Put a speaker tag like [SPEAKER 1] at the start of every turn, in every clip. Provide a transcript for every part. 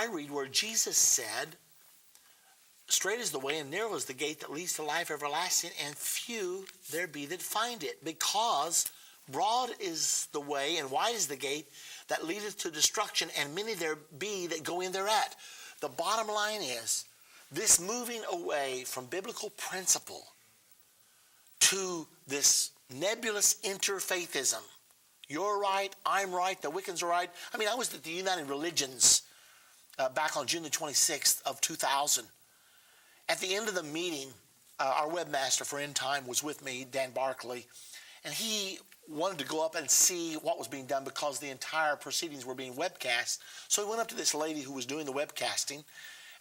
[SPEAKER 1] I read where Jesus said, straight is the way and narrow is the gate that leads to life everlasting, and few there be that find it. Because broad is the way and wide is the gate that leadeth to destruction, and many there be that go in thereat. The bottom line is, this moving away from biblical principle to this nebulous interfaithism. You're right, I'm right, the Wiccans are right. I mean, I was at the United Religions back on June the 26th of 2000. At the end of the meeting, our webmaster for Endtime was with me, Dan Barkley, and he wanted to go up and see what was being done because the entire proceedings were being webcast. So he went up to this lady who was doing the webcasting,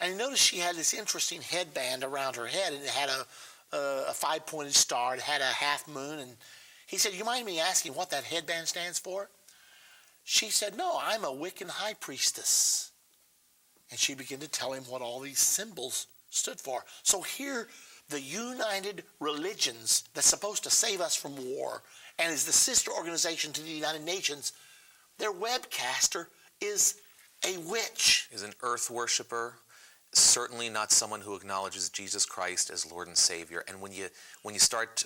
[SPEAKER 1] and he noticed she had this interesting headband around her head, and it had a five-pointed star. It had a half moon, and he said, "You mind me asking what that headband stands for?" She said, "No, I'm a Wiccan high priestess." And she began to tell him what all these symbols stood for. So here, the United Religions that's supposed to save us from war and is the sister organization to the United Nations, their webcaster is a witch.
[SPEAKER 2] Is an earth worshiper, certainly not someone who acknowledges Jesus Christ as Lord and Savior. And when you start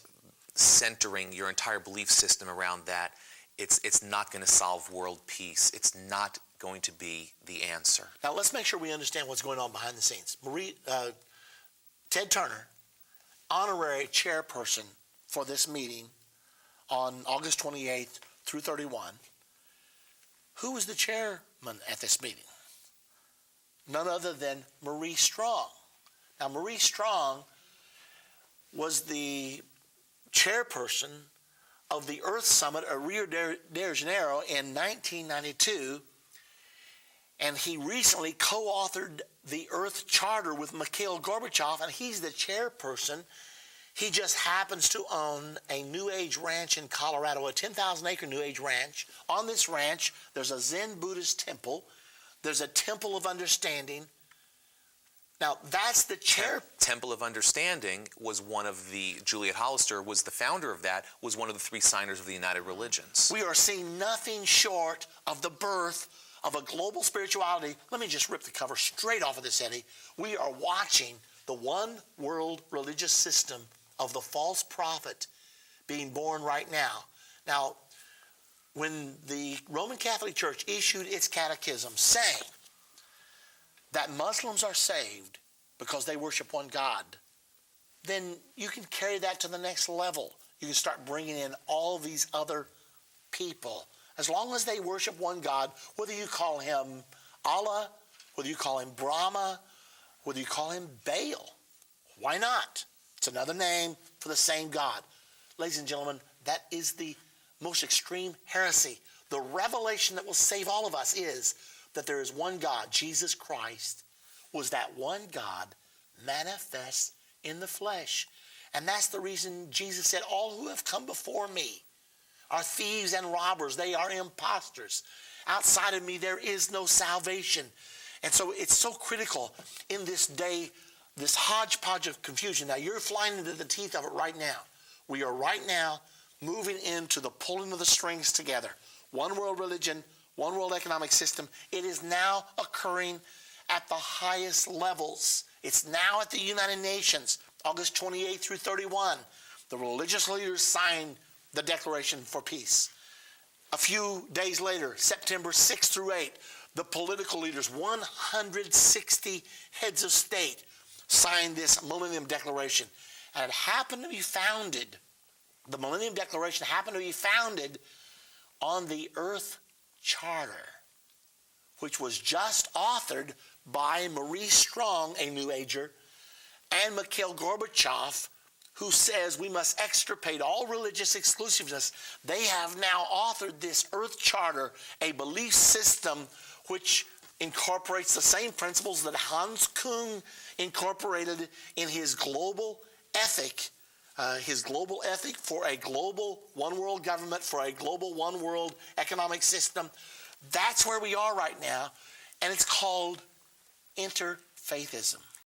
[SPEAKER 2] centering your entire belief system around that, it's not going to solve world peace. It's not going to be the answer.
[SPEAKER 1] Now let's make sure we understand what's going on behind the scenes. Ted Turner, honorary chairperson for this meeting on August 28th through 31. Who was the chairman at this meeting? None other than Marie Strong. Now Marie Strong was the chairperson of the Earth Summit at Rio de Janeiro in 1992, and he recently co-authored the Earth Charter with Mikhail Gorbachev, and he's the chairperson. He just happens to own a New Age ranch in Colorado, a 10,000-acre New Age ranch. On this ranch, there's a Zen Buddhist temple. There's a Temple of Understanding. Now, that's the chair.
[SPEAKER 2] Temple of Understanding was one of the, Juliet Hollister was the founder of that, was one of the three signers of the United Religions.
[SPEAKER 1] We are seeing nothing short of the birth of a global spirituality. Let me just rip the cover straight off of this, Eddie. We are watching the one world religious system of the false prophet being born right now. Now, when the Roman Catholic Church issued its catechism saying that Muslims are saved because they worship one God, then you can carry that to the next level. You can start bringing in all these other people. As long as they worship one God, whether you call him Allah, whether you call him Brahma, whether you call him Baal, why not? It's another name for the same God. Ladies and gentlemen, that is the most extreme heresy. The revelation that will save all of us is that there is one God. Jesus Christ was that one God manifest in the flesh. And that's the reason Jesus said, all who have come before me are thieves and robbers. They are imposters. Outside of me, there is no salvation. And so it's so critical in this day, this hodgepodge of confusion. Now, you're flying into the teeth of it right now. We are right now moving into the pulling of the strings together. One world religion, one world economic system. It is now occurring at the highest levels. It's now at the United Nations, August 28 through 31. The religious leaders signed the Declaration for Peace. A few days later, September 6 through 8, the political leaders, 160 heads of state, signed this Millennium Declaration. And it happened to be founded, the Millennium Declaration happened to be founded on the Earth Charter, which was just authored by Marie Strong, a New Ager, and Mikhail Gorbachev, who says we must extirpate all religious exclusiveness. They have now authored this Earth Charter, a belief system which incorporates the same principles that Hans Küng incorporated in his global ethic for a global one world government, for a global one world economic system. That's where we are right now, and it's called Interfaithism.